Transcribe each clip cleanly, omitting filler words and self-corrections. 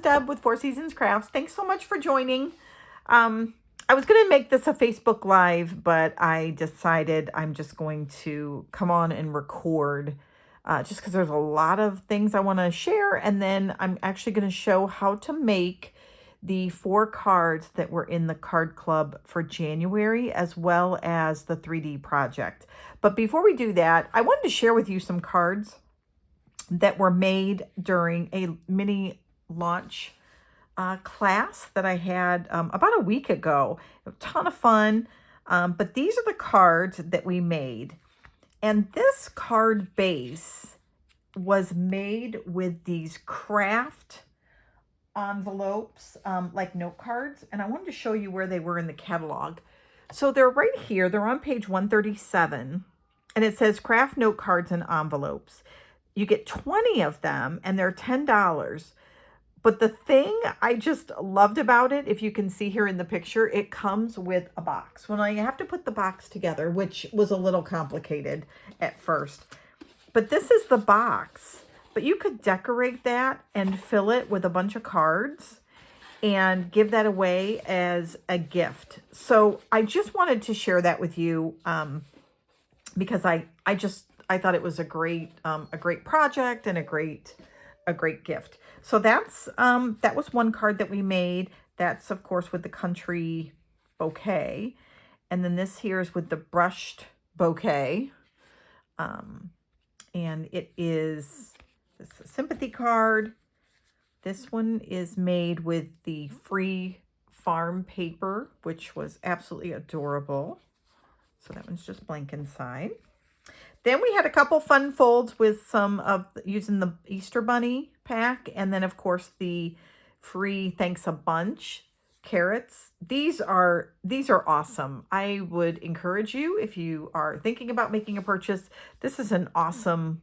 Deb with Four Seasons Crafts. Thanks so much for joining. I was going to make this a Facebook Live, but I decided I'm just going to come on and record just because there's a lot of things I want to share. And then I'm actually going to show how to make the 4 cards that were in the card club for January, as well as the 3D project. But before we do that, I wanted to share with you some cards that were made during a mini launch class that I had about a week ago. A ton of fun. But these are the cards that we made. And this card base was made with these craft envelopes, like note cards. And I wanted to show you where they were in the catalog. So they're right here. They're on page 137. And it says craft note cards and envelopes. You get 20 of them and they're $10. But the thing I just loved about it, if you can see here in the picture, it comes with a box. When I have to put the box together, which was a little complicated at first, but this is the box. But you could decorate that and fill it with a bunch of cards and give that away as a gift. So I just wanted to share that with you because I thought it was a great project and a great gift. So that's that was one card that we made. That's of course with the country bouquet. And then this here is with the brushed bouquet. And it is this sympathy card. This one is made with the free farm paper, which was absolutely adorable. So that one's just blank inside. Then we had a couple fun folds with some of using the Easter Bunny pack. And then, of course, the free Thanks a Bunch carrots. These are awesome. I would encourage you, if you are thinking about making a purchase, this is an awesome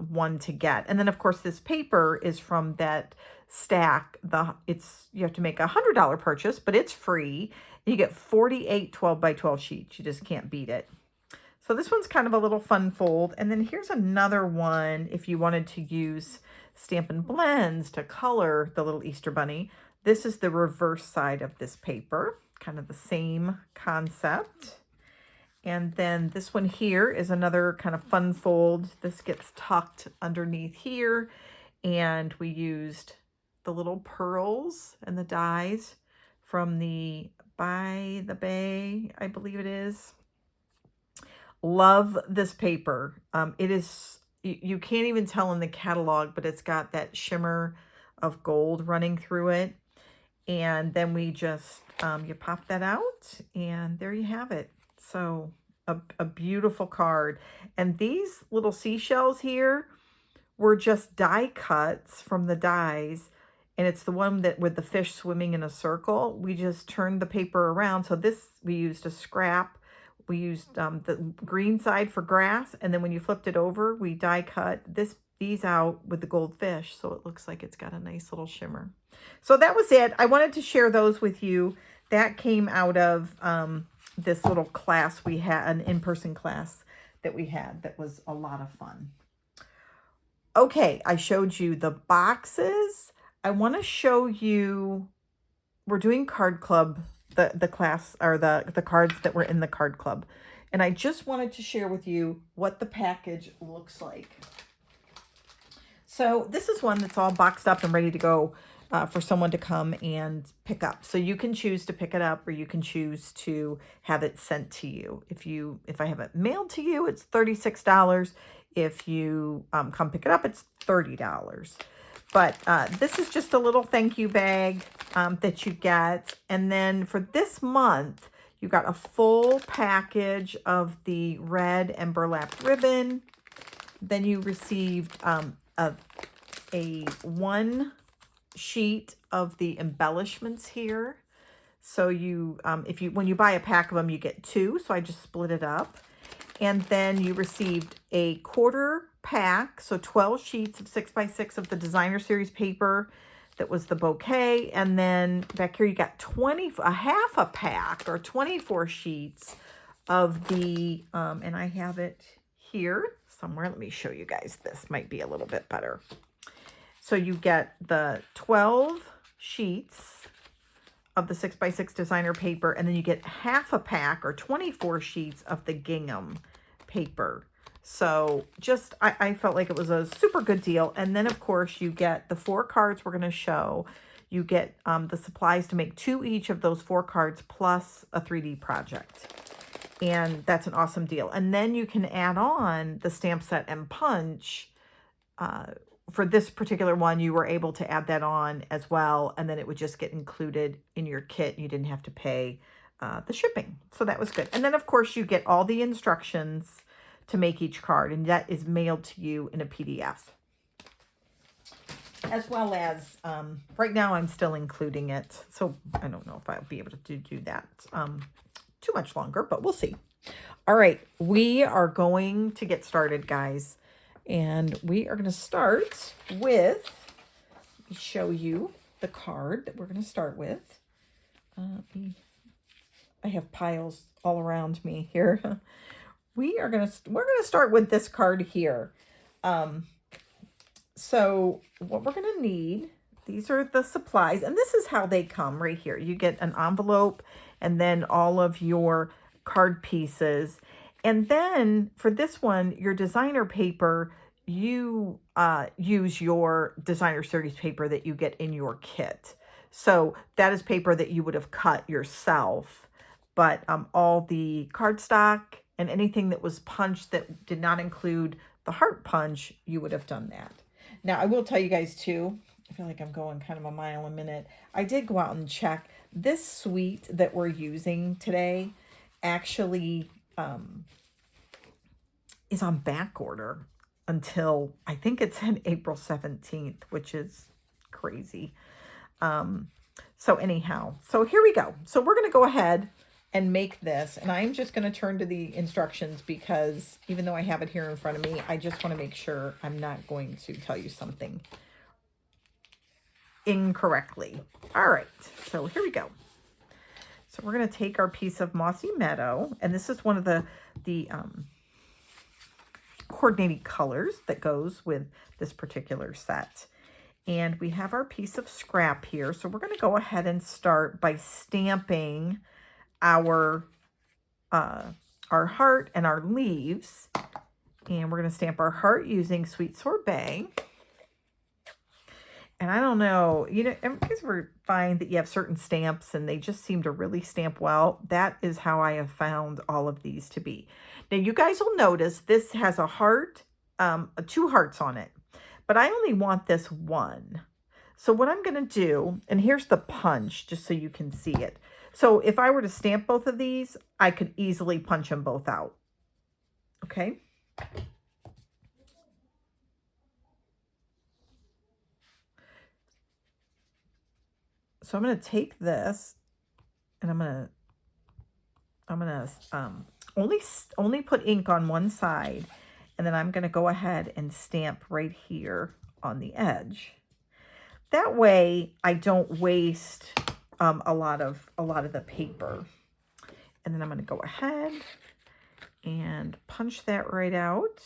one to get. And then, of course, this paper is from that stack. You have to make a $100 purchase, but it's free. You get 48 12 by 12 sheets. You just can't beat it. So this one's kind of a little fun fold. And then here's another one if you wanted to use Stampin' Blends to color the little Easter Bunny. This is the reverse side of this paper, kind of the same concept. And then this one here is another kind of fun fold. This gets tucked underneath here. And we used the little pearls and the dies from the By the Bay, I believe it is. Love this paper. It is, you can't even tell in the catalog, but it's got that shimmer of gold running through it. And then we just, you pop that out and there you have it. So a beautiful card. And these little seashells here were just die cuts from the dies. And it's the one that with the fish swimming in a circle. We just turned the paper around. So this, we used a scrap. We used the green side for grass, and then when you flipped it over, we die cut these out with the gold fish, so it looks like it's got a nice little shimmer. So that was it. I wanted to share those with you. That came out of this little class we had, an in-person class that we had that was a lot of fun. Okay, I showed you the boxes. I want to show you, we're doing card club, the class, or the cards that were in the card club. And I just wanted to share with you what the package looks like. So this is one that's all boxed up and ready to go for someone to come and pick up. So you can choose to pick it up, or you can choose to have it sent to you. If I have it mailed to you, it's $36. If you come pick it up, it's $30. But this is just a little thank you bag that you get. And then for this month, you got a full package of the red and burlap ribbon. Then you received a one sheet of the embellishments here. So you, when you buy a pack of them, you get 2. So I just split it up. And then you received a quarter pack, so 12 sheets of 6x6 of the designer series paper. That was the bouquet. And then back here you got a half a pack, or 24 sheets of the, and I have it here somewhere. Let me show you guys. This might be a little bit better. So you get the 12 sheets of the 6x6 designer paper, and then you get half a pack or 24 sheets of the gingham paper. So just, I felt like it was a super good deal. And then of course you get the 4 cards we're going to show. You get the supplies to make 2 each of those 4 cards plus a 3D project. And that's an awesome deal. And then you can add on the stamp set and punch. For this particular one, you were able to add that on as well. And then it would just get included in your kit. You didn't have to pay the shipping. So that was good. And then of course you get all the instructions to make each card. And that is mailed to you in a PDF. As well as, right now I'm still including it. So I don't know if I'll be able to do that too much longer, but we'll see. All right, we are going to get started, guys. And we are going to start with, let me show you the card that we're going to start with. I have piles all around me here. We're going to start with this card here. So what we're going to need, these are the supplies, and this is how they come right here. You get an envelope and then all of your card pieces. And then for this one, your designer paper, you use your designer series paper that you get in your kit. So that is paper that you would have cut yourself. But all the cardstock and anything that was punched that did not include the heart punch, you would have done that. Now, I will tell you guys too, I feel like I'm going kind of a mile a minute. I did go out and check. This suite that we're using today actually is on back order until I think it's in April 17th, which is crazy. So anyhow, so here we go. So we're going to go ahead and make this, and I'm just going to turn to the instructions because even though I have it here in front of me, I just want to make sure I'm not going to tell you something incorrectly. All right, so here we go. So we're going to take our piece of Mossy Meadow, and this is one of the coordinating colors that goes with this particular set. And we have our piece of scrap here. So we're going to go ahead and start by stamping our heart and our leaves. And we're going to stamp our heart using Sweet Sorbet. And I don't know, you know, you guys ever find that you have certain stamps and they just seem to really stamp well? That is how I have found all of these to be. Now, you guys will notice this has a heart, 2 hearts on it, but I only want this one. So what I'm going to do, and here's the punch, just so you can see it. So if I were to stamp both of these, I could easily punch them both out. Okay. So I'm going to take this and I'm going to only put ink on one side, and then I'm going to go ahead and stamp right here on the edge. That way I don't waste a lot of the paper. And then I'm going to go ahead and punch that right out.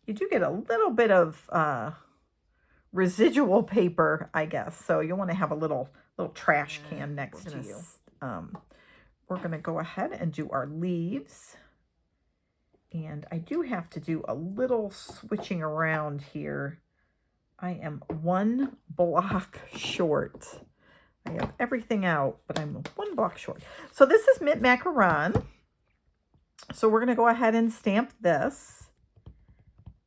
You do get a little bit of residual paper, I guess. So you'll want to have a little trash can next to you. We're going to go ahead and do our leaves. And I do have to do a little switching around here. I am 1 block short. I have everything out, but I'm 1 block short. So this is mint macaron. So we're going to go ahead and stamp this.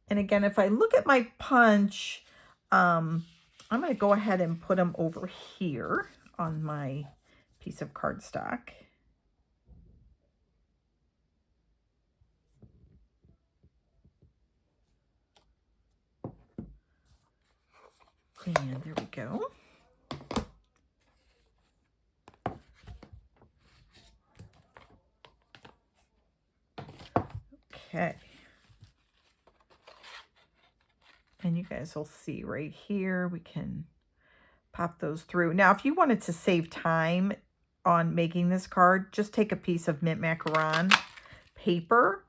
And again, if I look at my punch, I'm going to go ahead and put them over here on my piece of cardstock. And there we go. Okay. And you guys will see right here, we can pop those through. Now, if you wanted to save time on making this card, just take a piece of mint macaron paper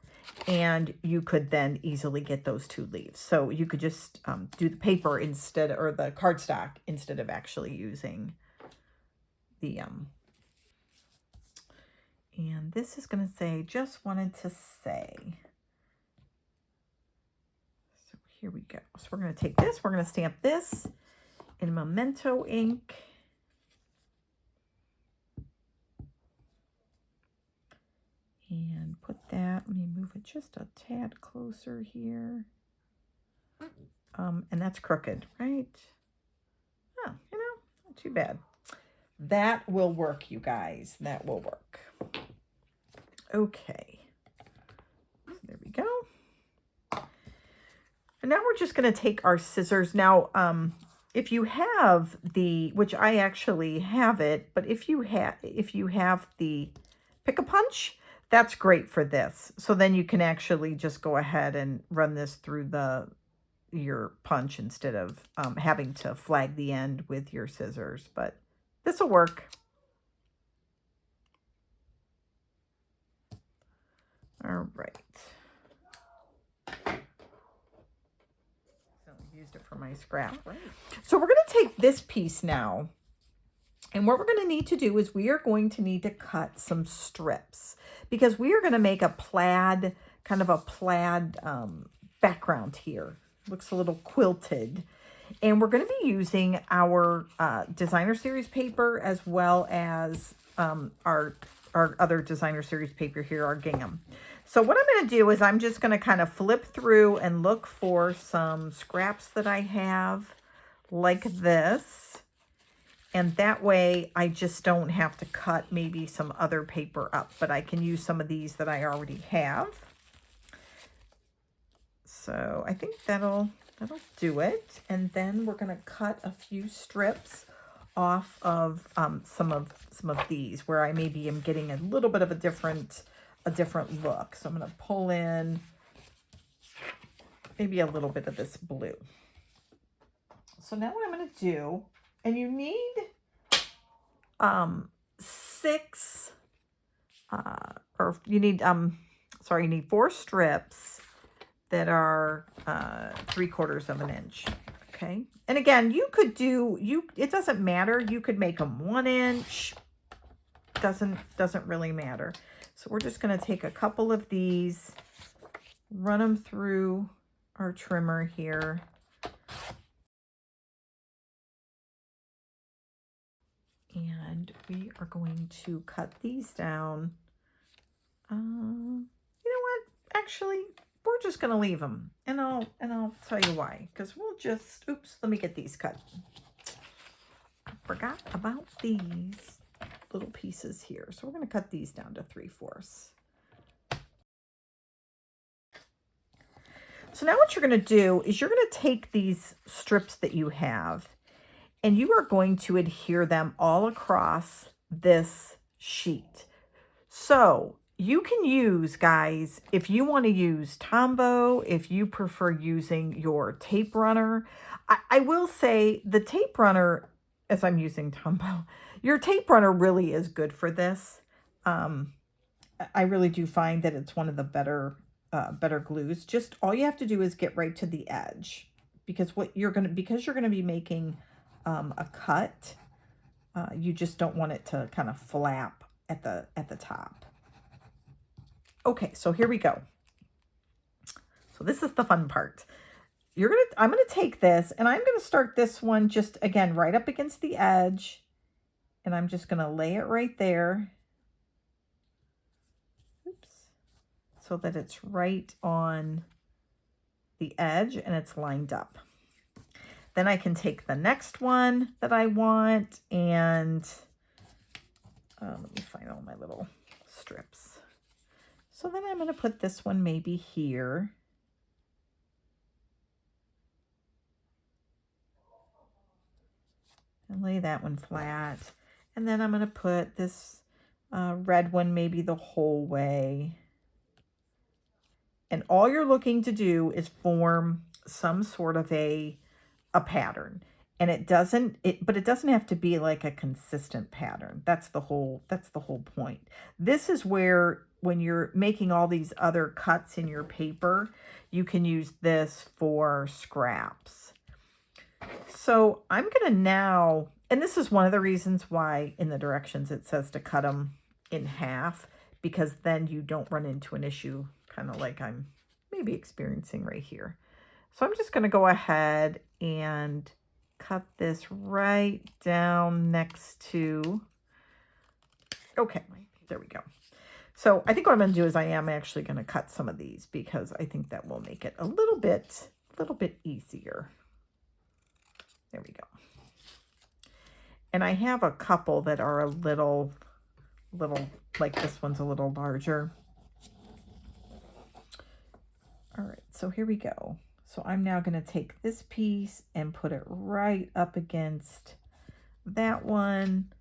and you could then easily get those 2 leaves. So you could just do the paper instead, or the cardstock, instead of actually using the and this is going to say, just wanted to say. So here we go. So we're going to take this, we're going to stamp this in Memento ink. And put that, let me move it just a tad closer here. And that's crooked, right? Oh, you know, not too bad. That will work, you guys. That will work. Okay. So there we go. And now we're just going to take our scissors. Now, if you have the, which I actually have it, but if you have the Pick-a-Punch, that's great for this. So then you can actually just go ahead and run this through your punch instead of having to flag the end with your scissors. But this will work. All right. So I used it for my scrap. Right. So we're going to take this piece now. And what we're going to need to do is we are going to need to cut some strips, because we are going to make a plaid, kind of a plaid background here. Looks a little quilted. And we're going to be using our designer series paper, as well as our other designer series paper here, our gingham. So what I'm going to do is I'm just going to kind of flip through and look for some scraps that I have like this. And that way I just don't have to cut maybe some other paper up, but I can use some of these that I already have. So I think that'll do it. And then we're going to cut a few strips off of some of these where I maybe am getting a little bit of a different look. So I'm going to pull in maybe a little bit of this blue. So now what I'm going to do, and you need 4 strips that are 3/4 of an inch. Okay. And again, you could do, it doesn't matter. You could make them 1 inch. Doesn't really matter. So we're just going to take a couple of these, run them through our trimmer here. And we are going to cut these down. You know what? Actually, we're just going to leave them. And I'll tell you why. Because we'll just, oops, let me get these cut. I forgot about these little pieces here. So we're going to cut these down to 3/4. So now what you're going to do is you're going to take these strips that you have, and you are going to adhere them all across this sheet. So you can use, guys, if you want to use Tombow, if you prefer using your tape runner. I will say the tape runner, as I'm using Tombow, your tape runner really is good for this. I really do find that it's one of the better glues. Just all you have to do is get right to the edge, because you're going to be making a cut, you just don't want it to kind of flap at the top. Okay, so here we go. So this is the fun part. I'm gonna take this, and I'm gonna start this one just again right up against the edge, and I'm just gonna lay it right there. Oops. So that it's right on the edge and it's lined up. Then I can take the next one that I want, and let me find all my little strips. So then I'm going to put this one maybe here. And lay that one flat. And then I'm going to put this red one maybe the whole way. And all you're looking to do is form some sort of a pattern. And it doesn't have to be like a consistent pattern. That's the whole point. This is where when you're making all these other cuts in your paper, you can use this for scraps. So I'm going to now, and this is one of the reasons why in the directions it says to cut them in half, because then you don't run into an issue kind of like I'm maybe experiencing right here. So I'm just going to go ahead and cut this right down next to, okay, there we go. So I think what I'm going to do is I am actually going to cut some of these because I think that will make it a little bit easier. There we go. And I have a couple that are a little, like this one's a little larger. All right, so here we go. So I'm now going to take this piece and put it right up against that one.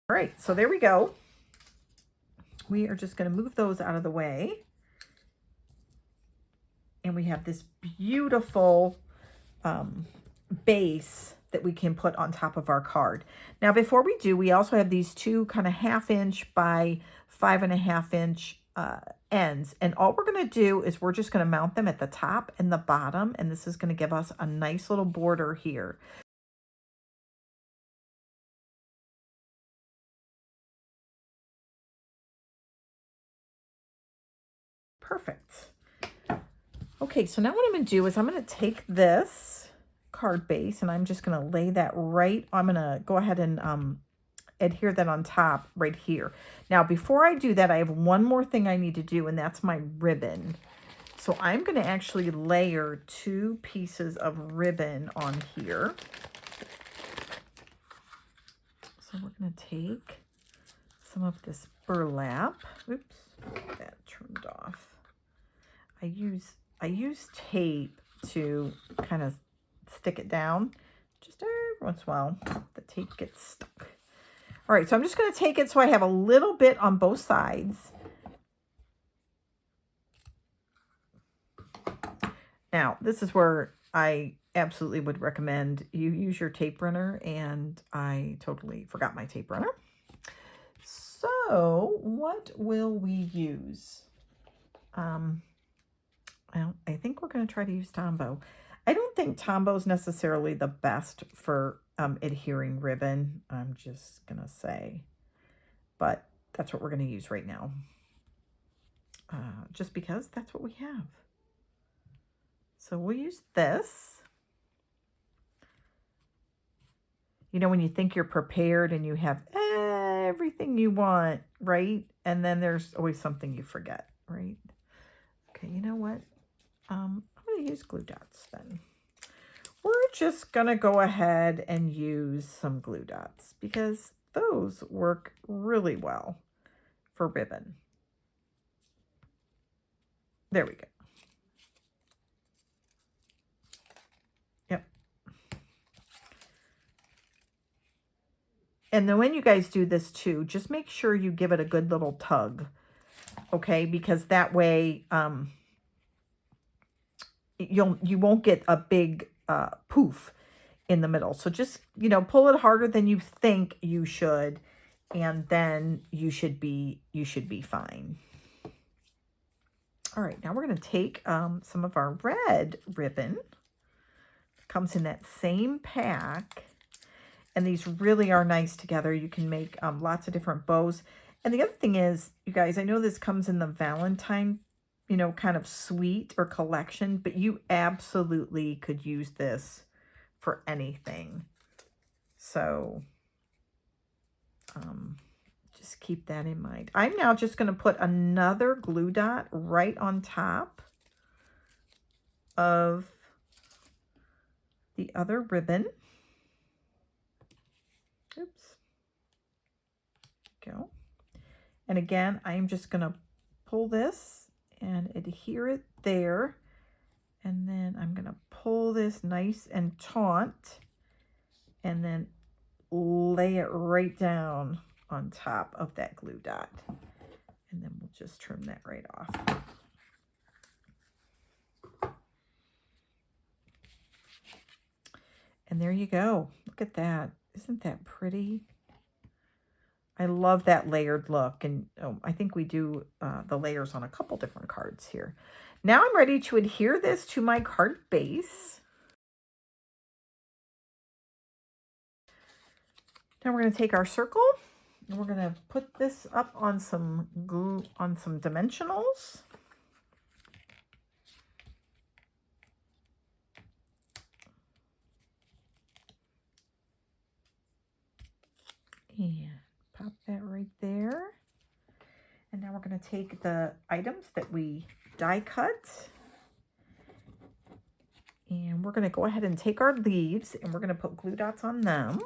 All right, so there we go. We are just going to move those out of the way. And we have this beautiful base that we can put on top of our card. Now, before we do, we also have these two kind of 1/2 inch by 5.5 inch ends. And all we're going to do is we're just going to mount them at the top and the bottom. And this is going to give us a nice little border here. Perfect. Okay, so now what I'm going to do is I'm going to take this card base and I'm just going to lay that right. I'm going to go ahead and adhere that on top right here. Now, before I do that, I have one more thing I need to do, and that's my ribbon. So I'm going to actually layer 2 pieces of ribbon on here. So we're going to take some of this burlap. Oops, that turned off. I use tape to kind of stick it down. Just every once in a while, the tape gets stuck. All right, so I'm just going to take it so I have a little bit on both sides. Now, this is where I absolutely would recommend you use your tape runner, and I totally forgot my tape runner. So what will we use? Well, I think we're going to try to use Tombow. I don't think Tombow is necessarily the best for adhering ribbon, I'm just going to say. But that's what we're going to use right now. Just because that's what we have. So we'll use this. You know, when you think you're prepared and you have everything you want, right? And then there's always something you forget, right? Okay, you know what? I'm going to use glue dots then. We're just going to go ahead and use some glue dots because those work really well for ribbon. There we go. Yep. And then when you guys do this too, just make sure you give it a good little tug, okay? Because that way you won't get a big poof in the middle. So just, you know, pull it harder than you think you should, and then you should be fine. All right, now we're going to take some of our red ribbon. It comes in that same pack, and these really are nice together. You can make lots of different bows. And the other thing is, you guys, I know this comes in the Valentine, you know, kind of suite or collection, but you absolutely could use this for anything. So just keep that in mind. I'm now just going to put another glue dot right on top of the other ribbon. Oops. Go. And again, I'm just going to pull this and adhere it there. And then I'm going to pull this nice and taut and then lay it right down on top of that glue dot. And then we'll just trim that right off. And there you go. Look at that. Isn't that pretty? I love that layered look. And I think we do the layers on a couple different cards here. Now I'm ready to adhere this to my card base. Now we're going to take our circle and we're going to put this up on some glue, on some dimensionals. And pop that right there. And now we're going to take the items that we die cut. And we're going to go ahead and take our leaves and we're going to put glue dots on them.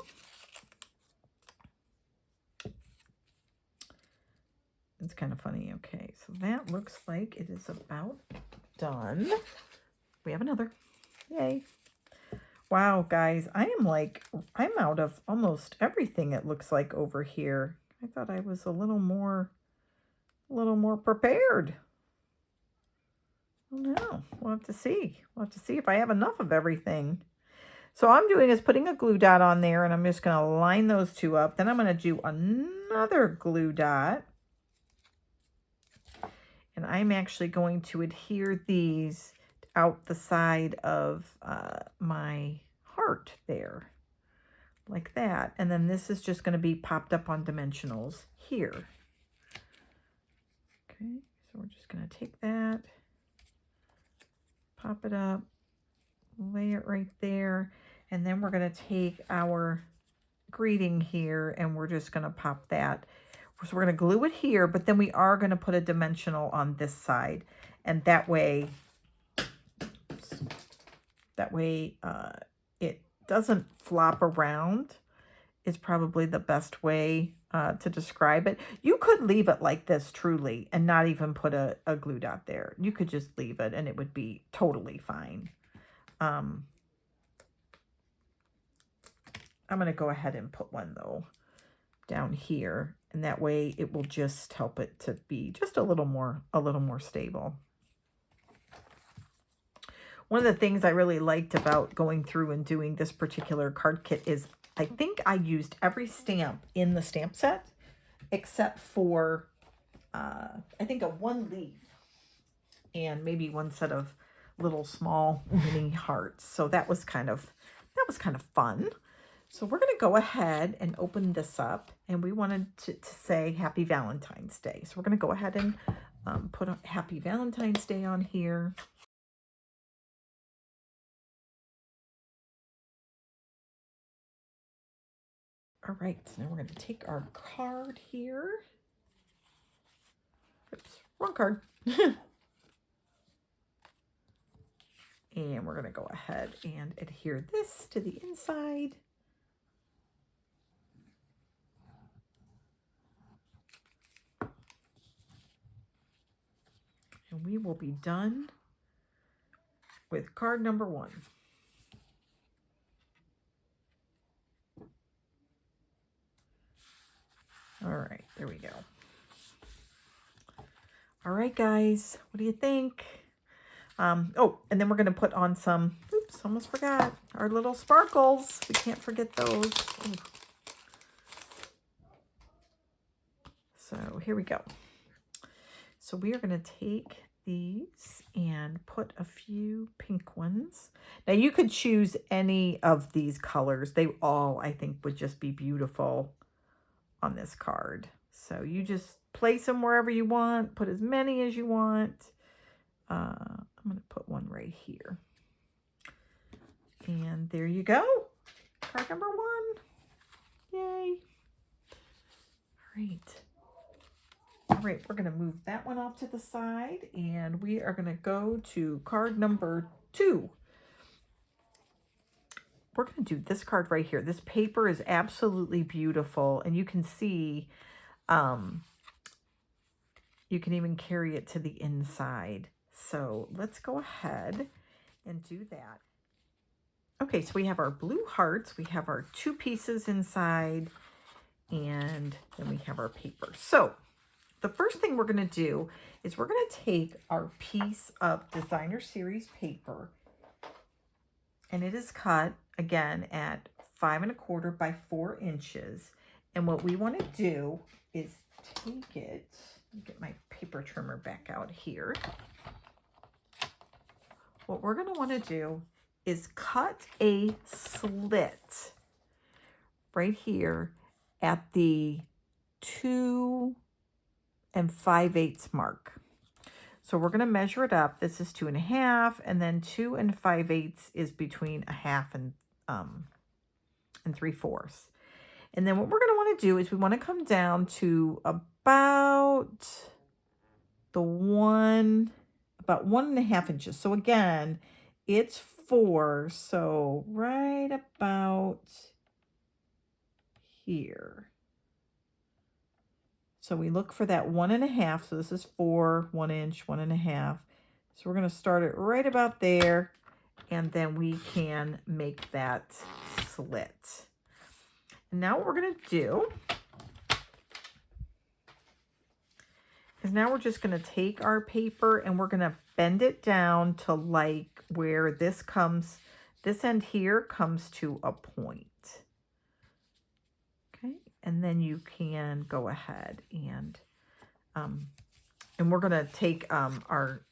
It's kind of funny. Okay, so that looks like it is about done. We have another. Yay. Wow, guys, I'm out of almost everything it looks like over here. I thought I was a little more prepared. Oh no, we'll have to see. We'll have to see if I have enough of everything. So all I'm doing is putting a glue dot on there and I'm just going to line those two up. Then I'm going to do another glue dot. And I'm actually going to adhere these out the side of my heart there, like that. And then this is just going to be popped up on dimensionals here. Okay, so we're just going to take that, pop it up, lay it right there, and then we're going to take our greeting here and we're just going to pop that. So we're going to glue it here, but then we are going to put a dimensional on this side, and that way, it doesn't flop around. Is probably the best way to describe it. You could leave it like this, truly, and not even put a glue dot there. You could just leave it, and it would be totally fine. I'm going to go ahead and put one, though, down here, and that way it will just help it to be just a little more stable. One of the things I really liked about going through and doing this particular card kit is I think I used every stamp in the stamp set except for I think a one leaf and maybe one set of little small mini hearts. So that was kind of fun. So we're going to go ahead and open this up, and we wanted to say Happy Valentine's Day. So we're going to go ahead and put a Happy Valentine's Day on here. All right, so now we're going to take our card here. Oops, wrong card. And we're going to go ahead and adhere this to the inside. And we will be done with card number 1. All right, there we go. All right, guys, what do you think? Oh, and then we're going to put on some, oops, almost forgot, our little sparkles. We can't forget those. Ooh. So here we go. So we are going to take these and put a few pink ones. Now you could choose any of these colors. They all, I think, would just be beautiful on this card. So you just place them wherever you want, put as many as you want. I'm going to put one right here. And there you go. Card number 1. Yay. All right. All right, we're going to move that one off to the side, and we are going to go to card number 2. We're going to do this card right here. This paper is absolutely beautiful, and you can see you can even carry it to the inside. So let's go ahead and do that. Okay, so we have our blue hearts, we have our 2 pieces inside, and then we have our paper. So the first thing we're going to do is we're going to take our piece of designer series paper, and it is cut again at 5 1/4 by 4 inches. And what we want to do is take it, let me get my paper trimmer back out here. What we're going to want to do is cut a slit right here at the 2 5/8 mark. So we're going to measure it up. This is 2 1/2, and then 2 5/8 is between 1/2 and 3/4. And then what we're going to want to do is we want to come down to about 1 1/2 inches. So again, it's 4, so right about here. So we look for that 1 1/2. So this is 4, 1 inch, 1 1/2. So we're going to start it right about there, and then we can make that slit. And now what we're going to do is now we're just going to take our paper and we're going to bend it down to like where this comes, this end here comes to a point. Okay, and then you can go ahead and we're going to take our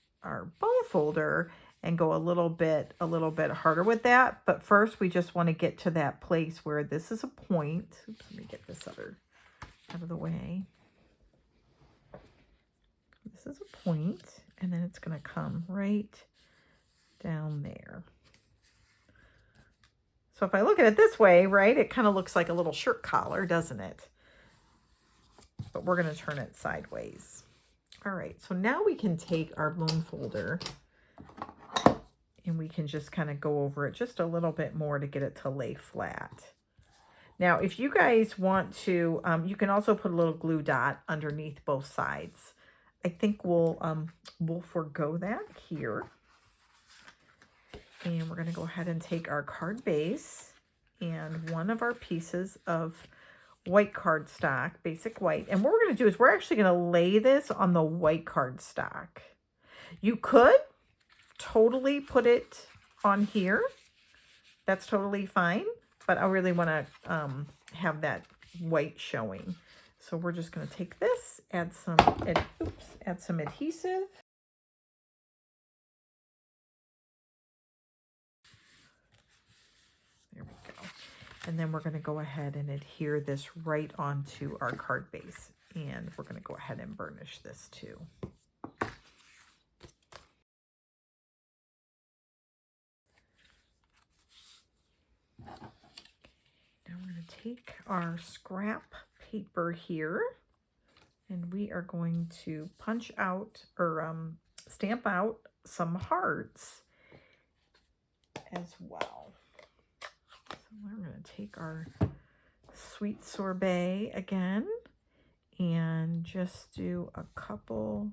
bone folder and go a little bit harder with that. But first we just want to get to that place where this is a point. Oops, let me get this other out of the way. This is a point, and then it's going to come right down there. So if I look at it this way, right, it kind of looks like a little shirt collar, doesn't it? But we're going to turn it sideways. All right, so now we can take our bone folder and we can just kind of go over it just a little bit more to get it to lay flat. Now, if you guys want to, you can also put a little glue dot underneath both sides. I think we'll forego that here. And we're going to go ahead and take our card base and one of our pieces of white cardstock, basic white. And what we're going to do is we're actually going to lay this on the white cardstock. You could totally put it on here. That's totally fine. But I really want to have that white showing. So we're just going to take this, add some adhesive. There we go. And then we're going to go ahead and adhere this right onto our card base. And we're going to go ahead and burnish this too. Now we're going to take our scrap paper here, and we are going to punch out or stamp out some hearts as well. So we're going to take our sweet sorbet again and just do a couple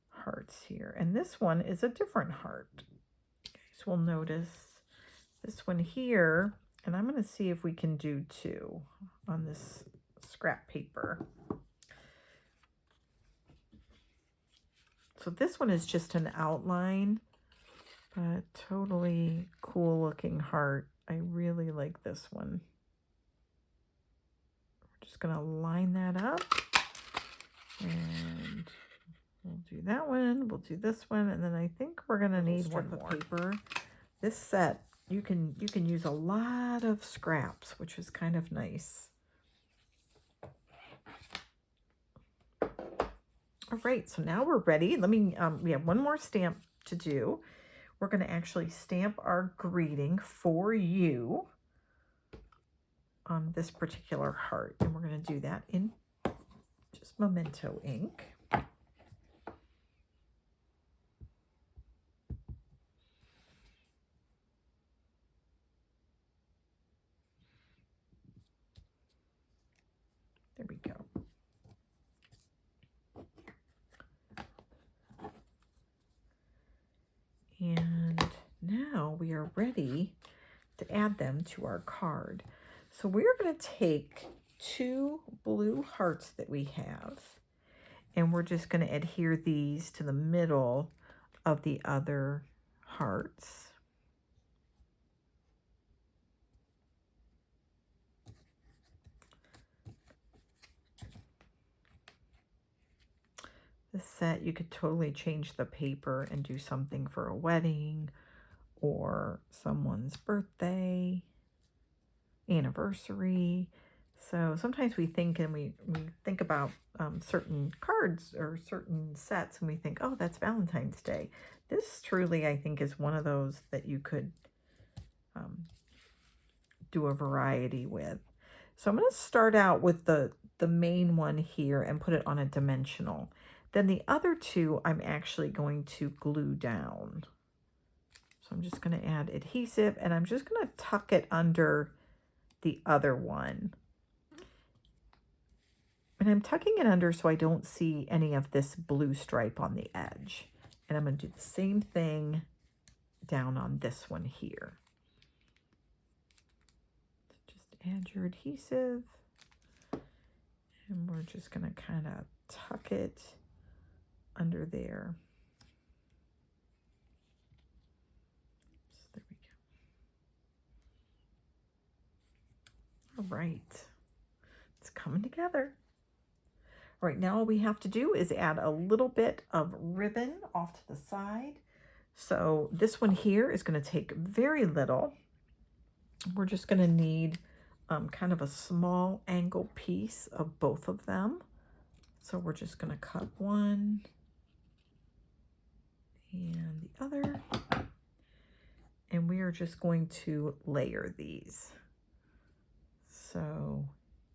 hearts here. And this one is a different heart. So we'll notice this one here, and I'm going to see if we can do 2 on this scrap paper. So this one is just an outline, but totally cool looking heart. I really like this one. We're just going to line that up, and we'll do that one. We'll do this one, and then I think we're going to need one more paper. This set, you can use a lot of scraps, which is kind of nice. All right, so now we're ready. Let me, we have one more stamp to do. We're going to actually stamp our greeting for you on this particular heart. And we're going to do that in just Memento ink. There we go. And now we are ready to add them to our card. So we're going to take 2 blue hearts that we have, and we're just going to adhere these to the middle of the other hearts. This set, you could totally change the paper and do something for a wedding or someone's birthday, anniversary. So sometimes we think, and we think about certain cards or certain sets, and we think, oh, that's Valentine's Day. This truly, I think, is one of those that you could do a variety with. So I'm going to start out with the main one here and put it on a dimensional. Then the other 2 I'm actually going to glue down. So I'm just going to add adhesive, and I'm just going to tuck it under the other one. And I'm tucking it under so I don't see any of this blue stripe on the edge. And I'm going to do the same thing down on this one here. So just add your adhesive. And we're just going to kind of tuck it under there. So there we go. All right. It's coming together. All right, now all we have to do is add a little bit of ribbon off to the side. So this one here is going to take very little. We're just going to need kind of a small angle piece of both of them. So we're just going to cut one and the other. And we are just going to layer these. So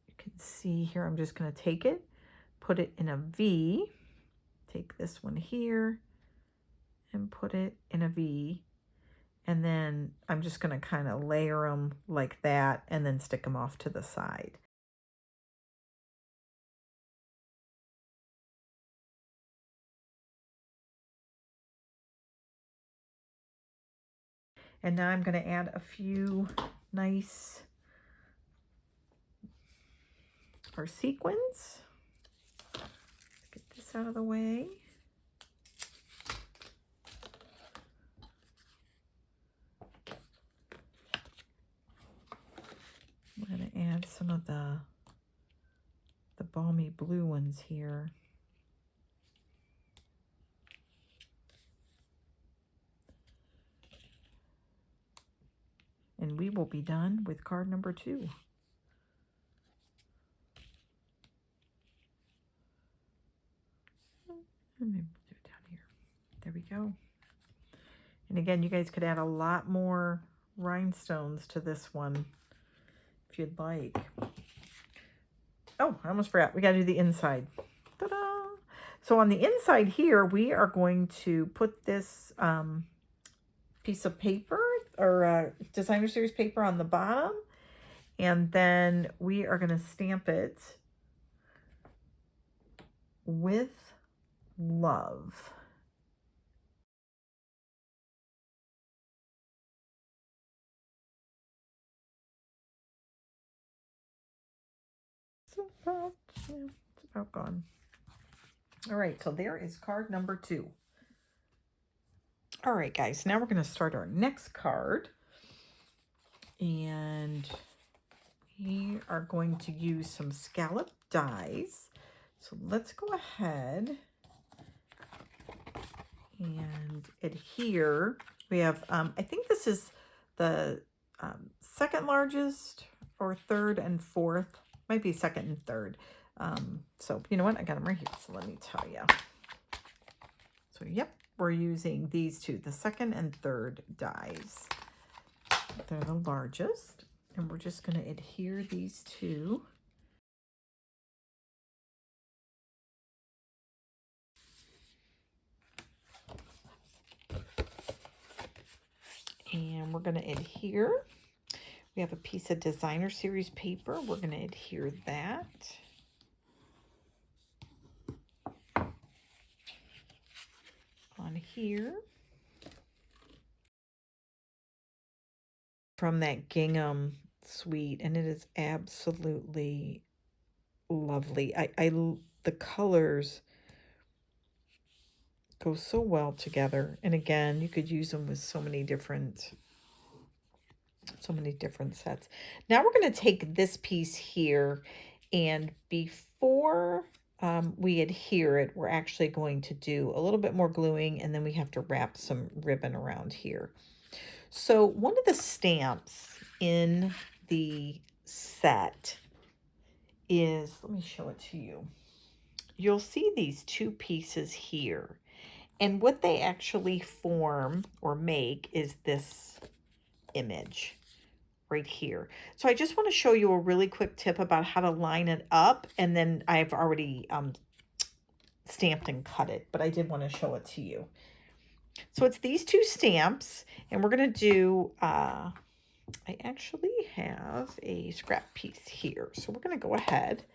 you can see here, I'm just going to take it, put it in a V, take this one here and put it in a V. And then I'm just going to kind of layer them like that and then stick them off to the side. And now I'm going to add a few nice sequins. Let's get this out of the way. I'm going to add some of the balmy blue ones here. And we will be done with card number 2. And maybe we'll do it down here. There we go. And again, you guys could add a lot more rhinestones to this one if you'd like. Oh, I almost forgot. We got to do the inside. Ta-da! So on the inside here, we are going to put this piece of paper or designer series paper on the bottom. And then we are going to stamp it with love. It's about gone. All right, so there is card number 2. All right, guys, now we're going to start our next card. And we are going to use some scallop dies. So let's go ahead and adhere. We have, I think this is the second largest or third and fourth. Might be second and third. So you know what? I got them right here. So let me tell you. So yep, we're using these 2, the second and third dies. They're the largest. And we're just going to adhere these 2. And we're going to adhere. We have a piece of designer series paper. We're going to adhere that. On here. from that gingham suite, and it is absolutely lovely. The colors go so well together, and again, you could use them with so many different sets. Now we're going to take this piece here, and before we adhere it, we're actually going to do a little bit more gluing, and then we have to wrap some ribbon around here. So one of the stamps in the set is, let me show it to you. You'll see these two pieces here, and what they actually form or make is this image right here. So I just want to show you a really quick tip about how to line it up, and then I've already stamped and cut it, but I did want to show it to you. So it's these two stamps, and we're going to do, I actually have a scrap piece here. So we're going to go ahead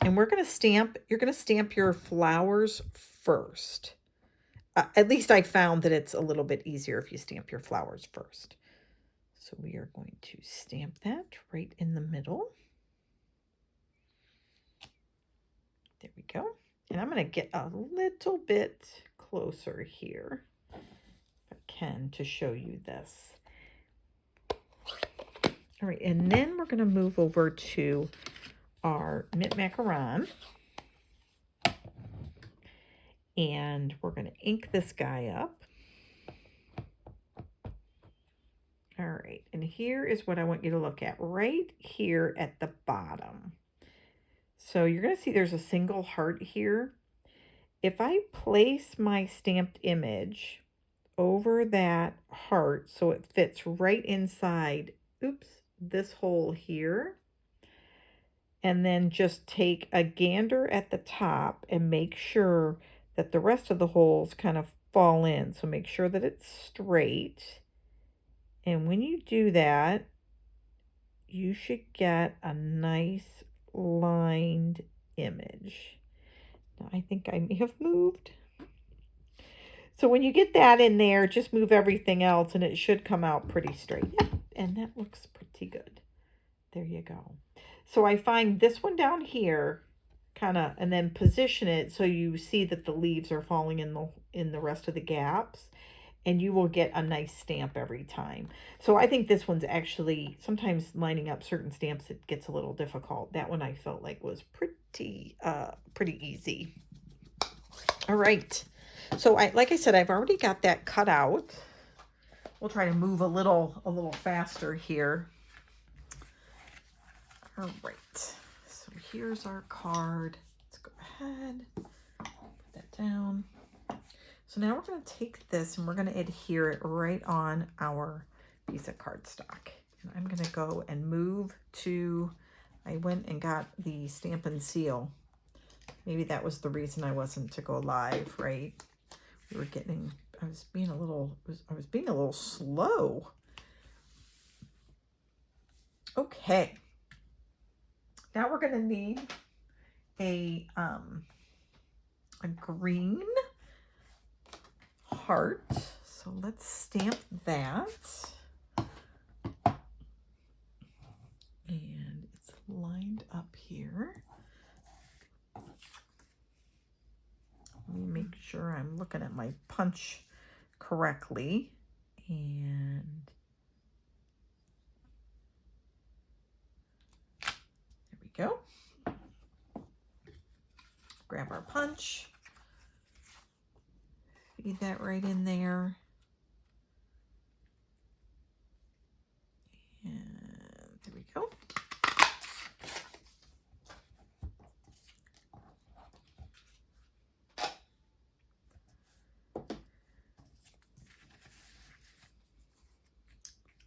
and we're going to stamp, you're going to stamp your flowers first. At least I found that it's a little bit easier if you stamp your flowers first. So we are going to stamp that right in the middle. There we go. And I'm going to get a little bit closer here, if I can, to show you this. All right, and then we're going to move over to our mint macaron. And we're going to ink this guy up. All right, and here is what I want you to look at right here at the bottom. So you're going to see there's a single heart here. If I place my stamped image over that heart so it fits right inside, oops, this hole here, and then just take a gander at the top and make sure that the rest of the holes kind of fall in. So make sure that it's straight. And when you do that, you should get a nice lined image. Now, I think I may have moved. So when you get that in there, just move everything else and it should come out pretty straight. Yep, and that looks pretty good. There you go. So I find this one down here, kind of, and then position it so you see that the leaves are falling in the rest of the gaps, and you will get a nice stamp every time. So I think this one's actually, sometimes lining up certain stamps, it gets a little difficult. That one I felt like was pretty easy. All right. So like I said, I've already got that cut out. We'll try to move a little faster here. All right. So here's our card. Let's go ahead, put that down. So now we're going to take this and we're going to adhere it right on our piece of cardstock. And I'm going to go and move to, I went and got the Stampin' Seal. Maybe that was the reason I wasn't to go live, right? We were getting, I was being a little slow. Okay. Now we're going to need a green heart. So let's stamp that. And it's lined up here. Let me make sure I'm looking at my punch correctly. And there we go. Grab our punch. Feed that right in there. And there we go.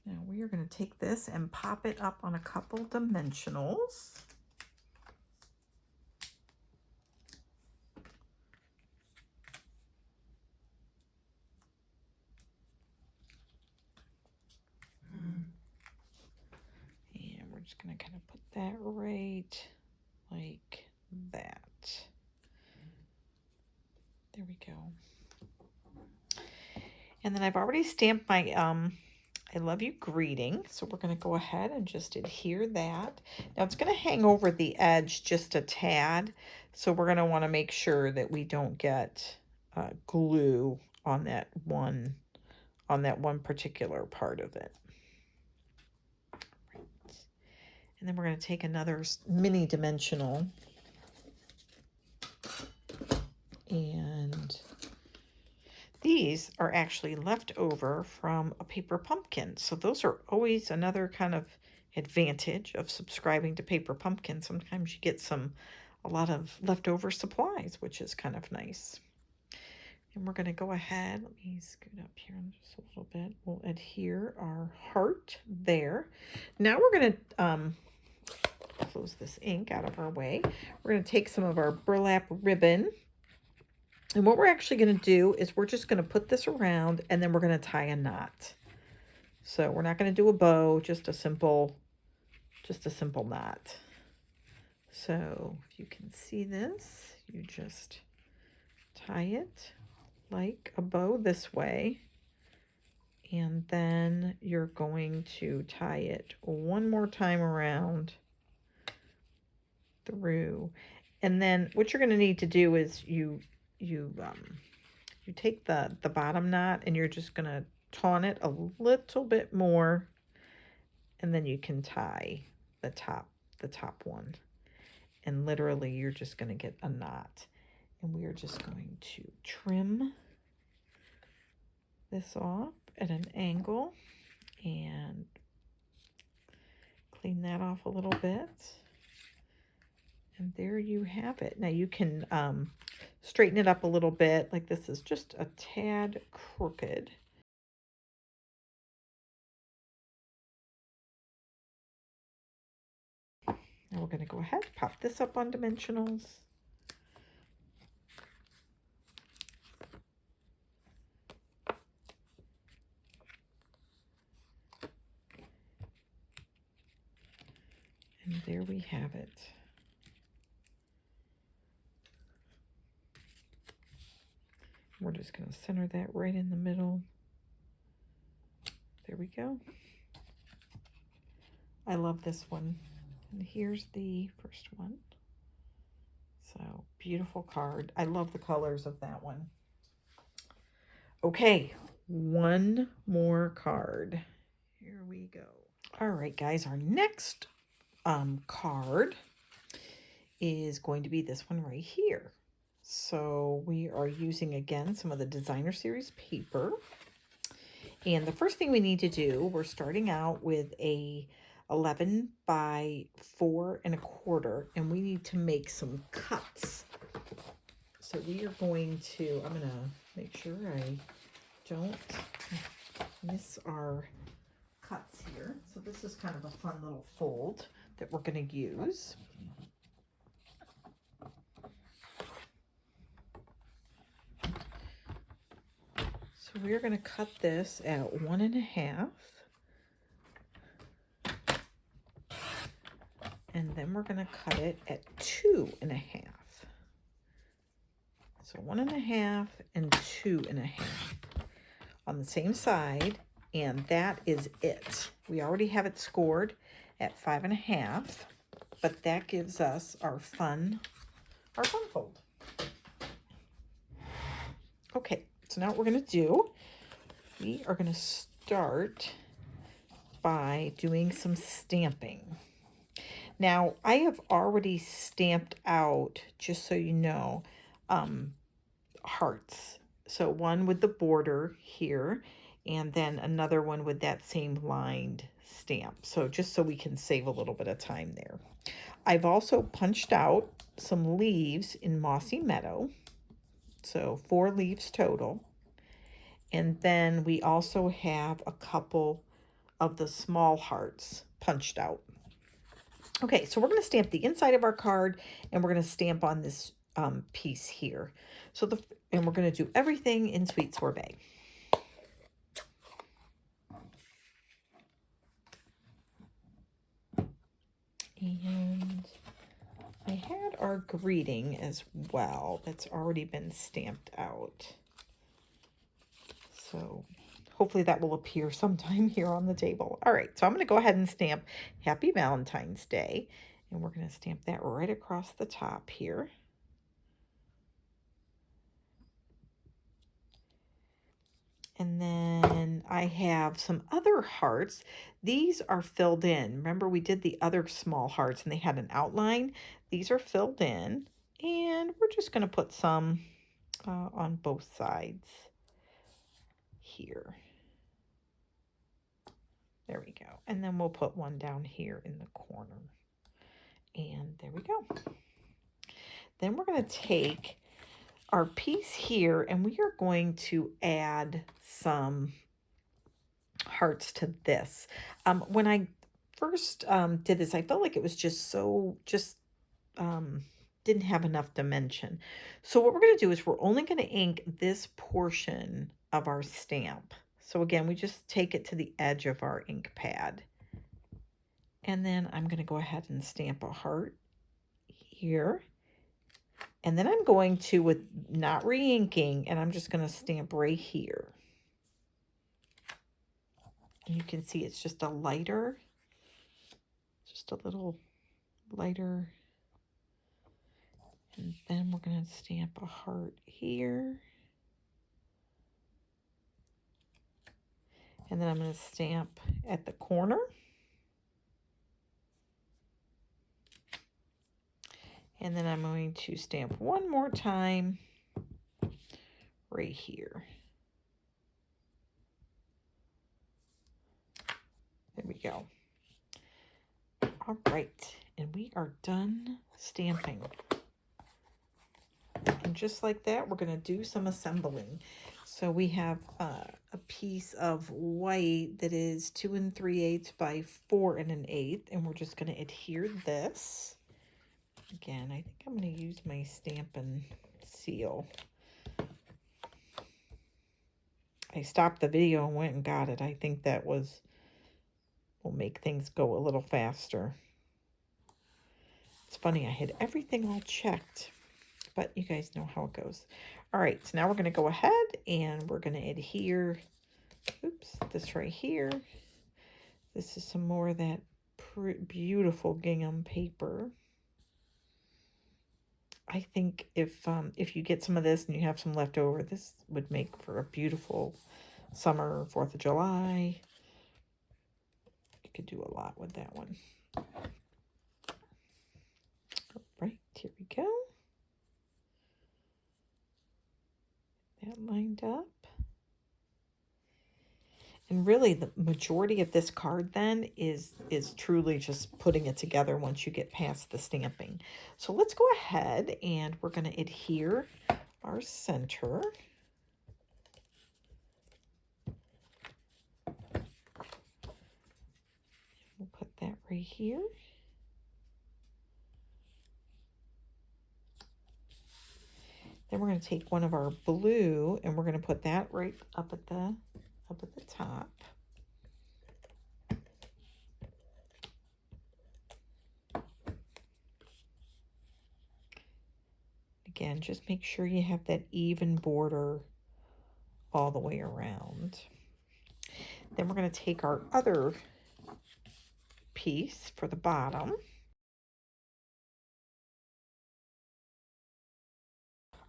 Now we are going to take this and pop it up on a couple dimensionals. And we're just going to kind of put that right like that. There we go. And then I've already stamped my I love you greeting. So we're going to go ahead and just adhere that. Now it's going to hang over the edge just a tad. So we're going to want to make sure that we don't get glue on that one particular part of it. And then we're going to take another mini dimensional and these are actually left over from a paper pumpkin. So those are always another kind of advantage of subscribing to Paper Pumpkin. Sometimes you get a lot of leftover supplies, which is kind of nice. And we're going to go ahead. Let me scoot up here just a little bit. We'll adhere our heart there. Now we're going to close this ink out of our way. We're going to take some of our burlap ribbon. And what we're actually going to do is we're just going to put this around and then we're going to tie a knot. So we're not going to do a bow, just a simple knot. So if you can see this, you just tie it like a bow this way. And then you're going to tie it one more time around through. And then what you're going to need to do is you take the bottom knot and you're just going to taut it a little bit more, and then you can tie the top one, and literally you're just going to get a knot. And we are just going to trim this off at an angle and clean that off a little bit. And there you have it. Now you can straighten it up a little bit. Like this is just a tad crooked. Now we're going to go ahead, pop this up on dimensionals. And there we have it. We're just going to center that right in the middle. There we go. I love this one. And here's the first one. So beautiful card. I love the colors of that one. Okay, one more card. Here we go. All right, guys, our next card is going to be this one right here. So we are using, again, some of the Designer Series paper. And the first thing we need to do, we're starting out with a 11 by 4 1/4, and we need to make some cuts. So we are going to, I'm going to make sure I don't miss our cuts here. So this is kind of a fun little fold that we're going to use. So we're going to cut this at 1 1/2. And then we're going to cut it at 2 1/2. So 1 1/2 and 2 1/2 on the same side. And that is it. We already have it scored at 5 1/2, but that gives us our fun fold. Okay, so now what we're going to do, we are going to start by doing some stamping. Now, I have already stamped out, just so you know, hearts. So one with the border here, and then another one with that same lined stamp. So just so we can save a little bit of time there. I've also punched out some leaves in Mossy Meadow. So 4 leaves total. And then we also have a couple of the small hearts punched out. Okay, so we're going to stamp the inside of our card, and we're going to stamp on this piece here. So and we're going to do everything in Sweet Sorbet. And I had our greeting as well. That's already been stamped out. So hopefully that will appear sometime here on the table. All right, so I'm going to go ahead and stamp Happy Valentine's Day. And we're going to stamp that right across the top here. And then I have some other hearts. These are filled in. Remember we did the other small hearts and they had an outline. These are filled in. And we're just going to put some on both sides here. There we go. And then we'll put one down here in the corner. And there we go. Then we're going to take our piece here and we are going to add some hearts to this. When I first did this, I felt like it was didn't have enough dimension. So what we're going to do is we're only going to ink this portion of our stamp. So again, we just take it to the edge of our ink pad. And then I'm going to go ahead and stamp a heart here. And then I'm going to, with not re-inking, and I'm just going to stamp right here. And you can see it's just a lighter, just a little lighter. And then we're going to stamp a heart here. And then I'm going to stamp at the corner. And then I'm going to stamp one more time right here. There we go. All right, and we are done stamping. And just like that, we're going to do some assembling. So we have a piece of white that is 2 3/8 by 4 1/8, and we're just going to adhere this. Again, I think I'm going to use my Stampin' seal. I stopped the video and went and got it. I think that will make things go a little faster. It's funny, I had everything all checked, but you guys know how it goes. All right, so now we're going to go ahead and we're going to adhere, this right here. This is some more of that beautiful gingham paper. I think if you get some of this and you have some left over, this would make for a beautiful summer, 4th of July. You could do a lot with that one. All right, here we go. That lined up. And really the majority of this card then is truly just putting it together once you get past the stamping. So let's go ahead and we're going to adhere our center. We'll put that right here. Then we're going to take one of our blue and we're going to put that right up at the top. Again, just make sure you have that even border all the way around. Then we're going to take our other piece for the bottom.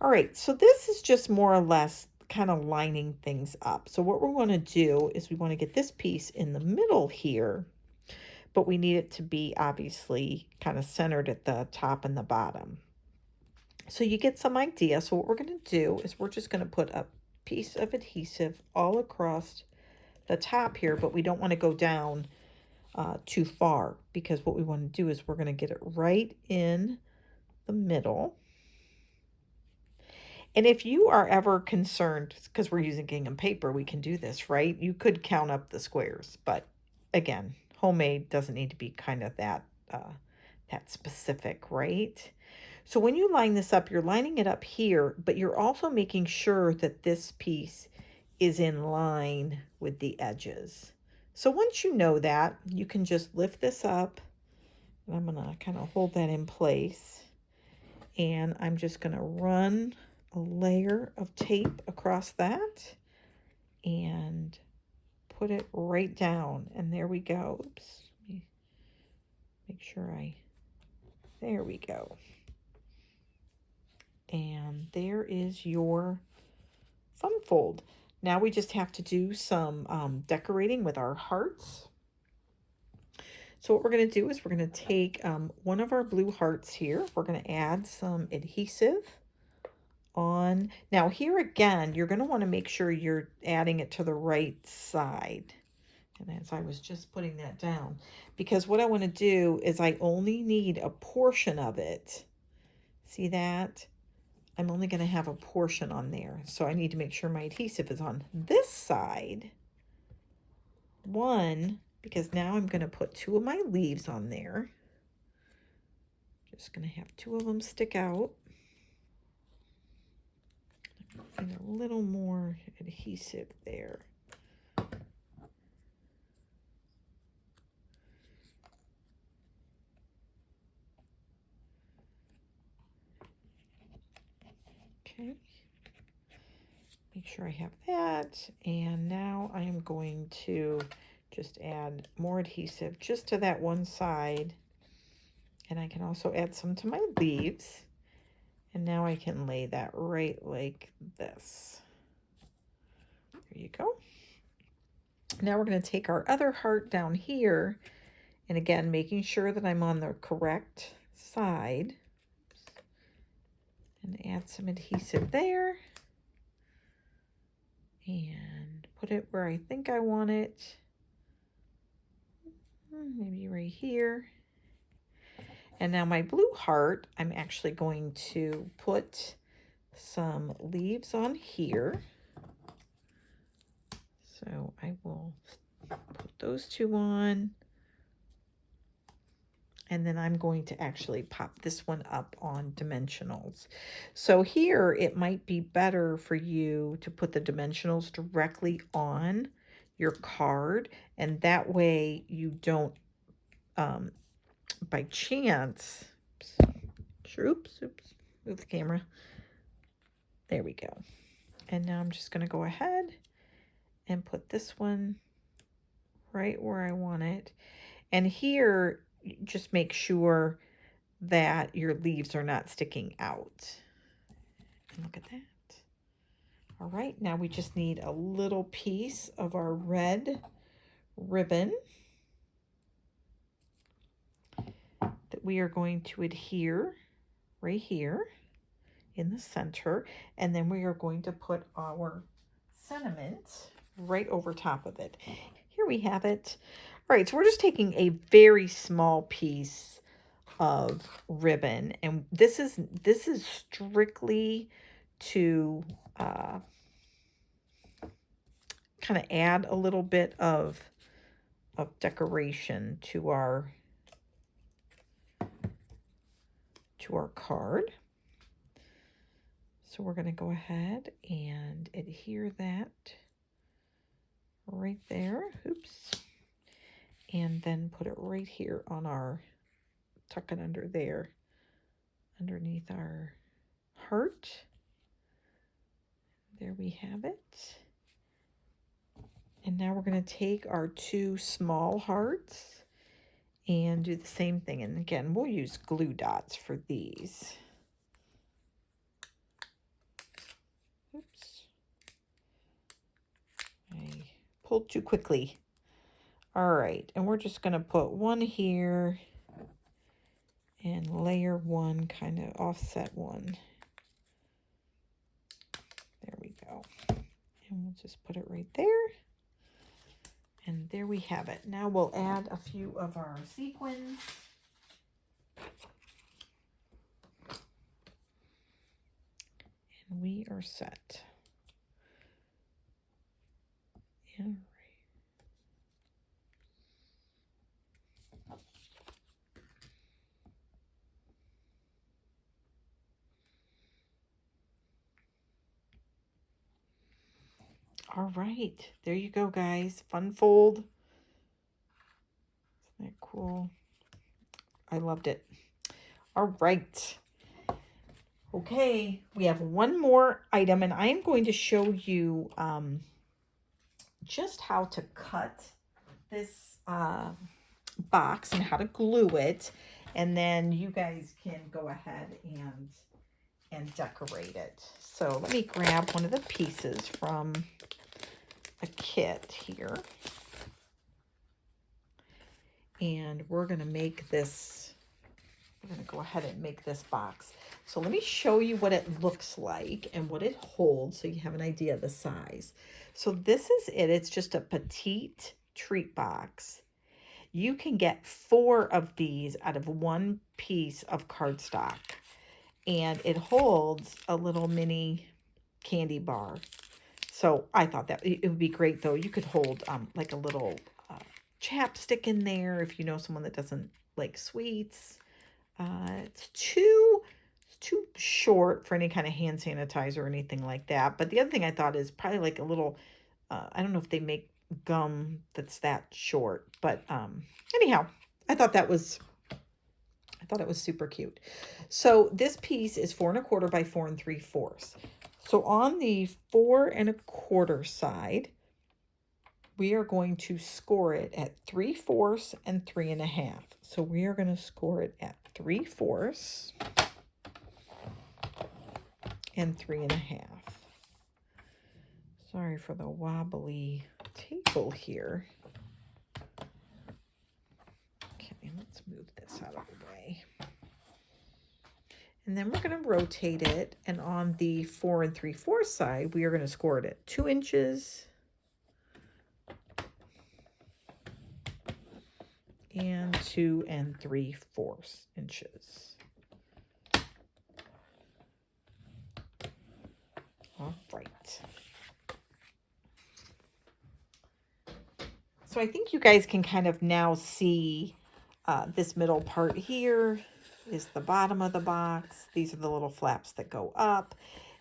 All right, so this is just more or less kind of lining things up. So what we want to do is we want to get this piece in the middle here, but we need it to be obviously kind of centered at the top and the bottom. So you get some idea. So what we're going to do is we're just going to put a piece of adhesive all across the top here, but we don't want to go down too far, because what we want to do is we're going to get it right in the middle. And if you are ever concerned, because we're using gingham paper, we can do this, right? You could count up the squares, but again, homemade doesn't need to be kind of that specific, right? So when you line this up, you're lining it up here, but you're also making sure that this piece is in line with the edges. So once you know that, you can just lift this up, and I'm gonna kind of hold that in place, and I'm just gonna run a layer of tape across that, and put it right down. And there we go. Oops. Let me make sure there we go. And there is your fun fold. Now we just have to do some decorating with our hearts. So what we're going to do is we're going to take one of our blue hearts here. We're going to add some adhesive on. Now here again, you're going to want to make sure you're adding it to the right side. And as I was just putting that down, because what I want to do is I only need a portion of it. See that? I'm only going to have a portion on there. So I need to make sure my adhesive is on this side. One, because now I'm going to put 2 of my leaves on there. Just going to have 2 of them stick out. And a little more adhesive there. Okay. Make sure I have that. And now I am going to just add more adhesive just to that one side. And I can also add some to my leaves. And now I can lay that right like this. There you go. Now we're going to take our other heart down here. And again, making sure that I'm on the correct side. And add some adhesive there. And put it where I think I want it. Maybe right here. And now my blue heart, I'm actually going to put some leaves on here. So I will put those 2 on. And then I'm going to actually pop this one up on dimensionals. So here it might be better for you to put the dimensionals directly on your card. And that way you don't, by chance, oops, move the camera. There we go. And now I'm just going to go ahead and put this one right where I want it. And here, just make sure that your leaves are not sticking out. And look at that. All right, now we just need a little piece of our red ribbon that we are going to adhere right here in the center. And then we are going to put our sentiment right over top of it. Here we have it. All right, so we're just taking a very small piece of ribbon, and this is strictly to kind of add a little bit of decoration to our card. So we're going to go ahead and adhere that right there. Oops. And then put it right here on our, tuck it under there, underneath our heart. There we have it. And now we're going to take our 2 small hearts and do the same thing. And again, we'll use glue dots for these. Oops. I pulled too quickly. All right, and we're just going to put 1 here and layer 1, kind of offset 1. There we go. And we'll just put it right there. And there we have it. Now we'll add a few of our sequins. And we are set. And all right, there you go, guys. Fun fold. Isn't that cool? I loved it. All right. Okay, we have one more item, and I am going to show you just how to cut this box and how to glue it, and then you guys can go ahead and decorate it. So let me grab one of the pieces from a kit here, and we're going to make this. We're going to go ahead and make this box. So let me show you what it looks like and what it holds so you have an idea of the size. So this is it. It's just a petite treat box. You can get 4 of these out of 1 piece of cardstock. And it holds a little mini candy bar. So I thought that it would be great, though. You could hold like a little chapstick in there if you know someone that doesn't like sweets. It's too short for any kind of hand sanitizer or anything like that. But the other thing I thought is probably like a little, I don't know if they make gum that's that short. But anyhow, I thought it was super cute. So this piece is 4 1/4 by 4 3/4. So on the 4 1/4 side, we are going to score it at 3/4 and 3 1/2. So we are going to score it at 3/4 and 3 1/2. Sorry for the wobbly table here. Okay, let's move this out of the way. And then we're going to rotate it, and on the 4 3/4 side, we are going to score it at 2 inches and 2 3/4 inches. All right. So I think you guys can kind of now see this middle part here is the bottom of the box. These are the little flaps that go up.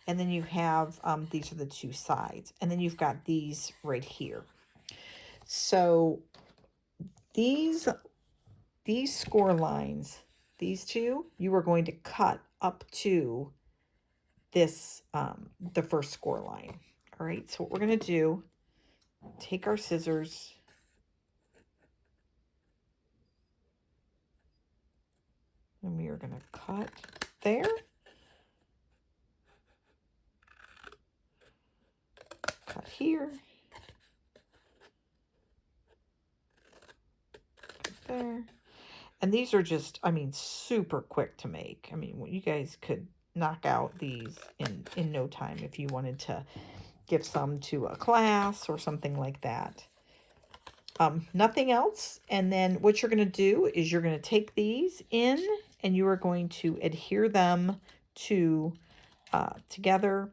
And then you have, these are the 2 sides. And then you've got these right here. So these score lines, these 2, you are going to cut up to this, the first score line. All right, so what we're going to do, take our scissors, and we are going to cut there. Cut here. Cut there. And these are just, I mean, super quick to make. I mean, you guys could knock out these in no time if you wanted to give some to a class or something like that. Nothing else. And then what you're going to do is you're going to take these in and you are going to adhere them to together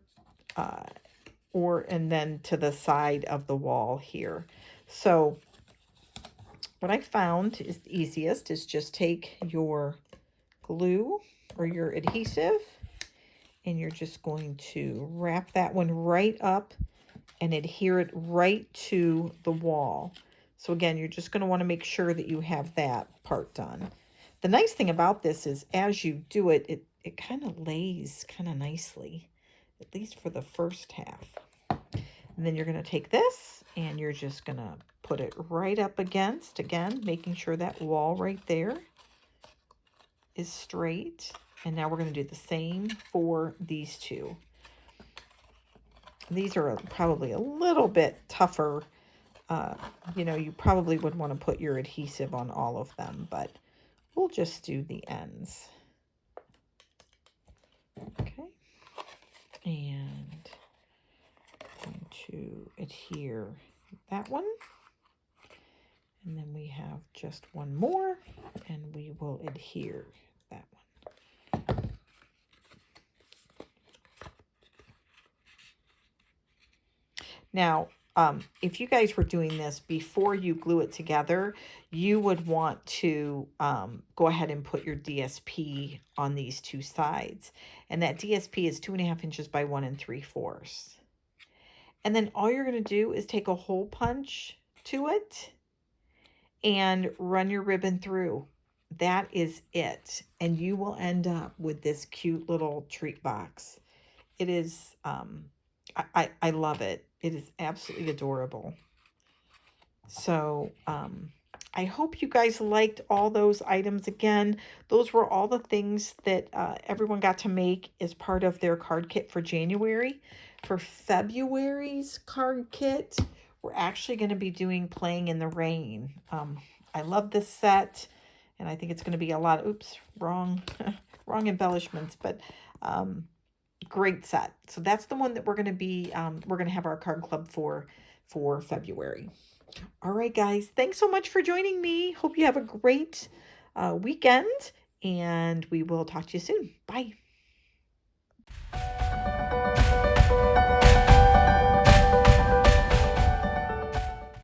and then to the side of the wall here. So what I found is the easiest is just take your glue or your adhesive and you're just going to wrap that one right up and adhere it right to the wall. So again, you're just going to want to make sure that you have that part done. The nice thing about this is as you do it, it kind of lays kind of nicely, at least for the first half. And then you're going to take this and you're just going to put it right up against, again, making sure that wall right there is straight. And now we're going to do the same for these 2. These are probably a little bit tougher. You know, you probably would want to put your adhesive on all of them, but we'll just do the ends. Okay. And I'm going to adhere that one. And then we have just one more, and we will adhere that one. Now, if you guys were doing this before you glue it together, you would want to go ahead and put your DSP on these 2 sides. And that DSP is 2 1/2 inches by 1 3/4. And then all you're going to do is take a hole punch to it and run your ribbon through. That is it. And you will end up with this cute little treat box. It is, I love it. It is absolutely adorable. So I hope you guys liked all those items. Again, those were all the things that everyone got to make as part of their card kit for January. For February's card kit, we're actually going to be doing Playing in the Rain. I love this set, and I think it's going to be a lot of, oops, wrong, wrong embellishments, but great set. So that's the one that we're going to be, we're going to have our card club for February. All right, guys. Thanks so much for joining me. Hope you have a great weekend, and we will talk to you soon. Bye.